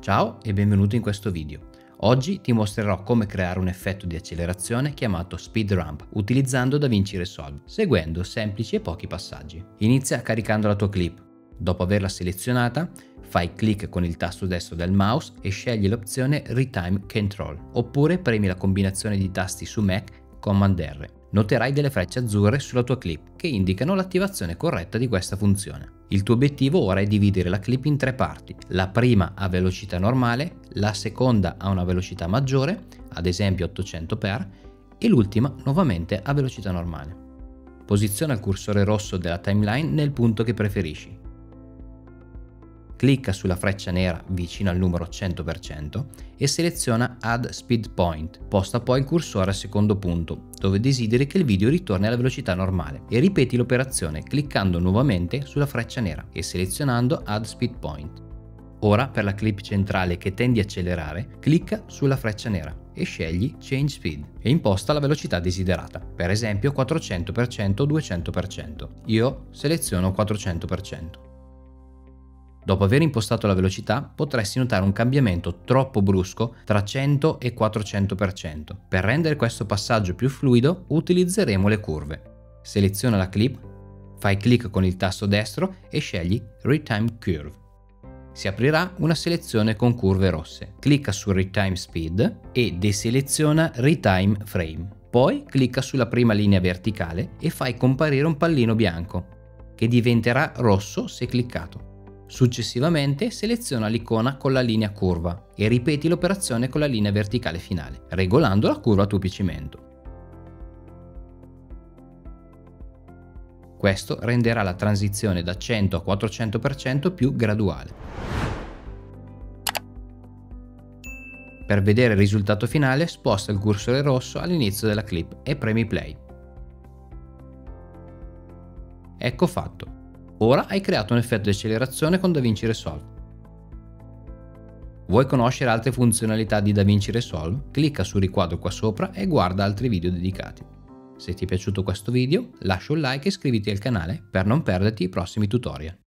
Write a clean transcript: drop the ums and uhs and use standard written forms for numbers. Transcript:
Ciao e benvenuto in questo video. Oggi ti mostrerò come creare un effetto di accelerazione chiamato Speed Ramp utilizzando DaVinci Resolve, seguendo semplici e pochi passaggi. Inizia caricando la tua clip. Dopo averla selezionata, fai clic con il tasto destro del mouse e scegli l'opzione Retime Control, oppure premi la combinazione di tasti su Mac Command R. Noterai delle frecce azzurre sulla tua clip che indicano l'attivazione corretta di questa funzione. Il tuo obiettivo ora è dividere la clip in tre parti. La prima a velocità normale, la seconda a una velocità maggiore, ad esempio 800x, e l'ultima nuovamente a velocità normale. Posiziona il cursore rosso della timeline nel punto che preferisci. Clicca sulla freccia nera vicino al numero 100% e seleziona Add Speed Point. Posta poi il cursore al secondo punto, dove desideri che il video ritorni alla velocità normale, e ripeti l'operazione cliccando nuovamente sulla freccia nera e selezionando Add Speed Point. Ora, per la clip centrale che tendi a accelerare, clicca sulla freccia nera e scegli Change Speed e imposta la velocità desiderata, per esempio 400% o 200%. Io seleziono 400%. Dopo aver impostato la velocità, potresti notare un cambiamento troppo brusco tra 100 e 400%. Per rendere questo passaggio più fluido, utilizzeremo le curve. Seleziona la clip, fai clic con il tasto destro e scegli Retime Curve. Si aprirà una selezione con curve rosse. Clicca su Retime Speed e deseleziona Retime Frame. Poi clicca sulla prima linea verticale e fai comparire un pallino bianco, che diventerà rosso se cliccato. Successivamente seleziona l'icona con la linea curva e ripeti l'operazione con la linea verticale finale, regolando la curva a tuo piacimento. Questo renderà la transizione da 100 a 400% più graduale. Per vedere il risultato finale, sposta il cursore rosso all'inizio della clip e premi play. Ecco fatto. Ora hai creato un effetto di accelerazione con DaVinci Resolve. Vuoi conoscere altre funzionalità di DaVinci Resolve? Clicca sul riquadro qua sopra e guarda altri video dedicati. Se ti è piaciuto questo video, lascia un like e iscriviti al canale per non perderti i prossimi tutorial.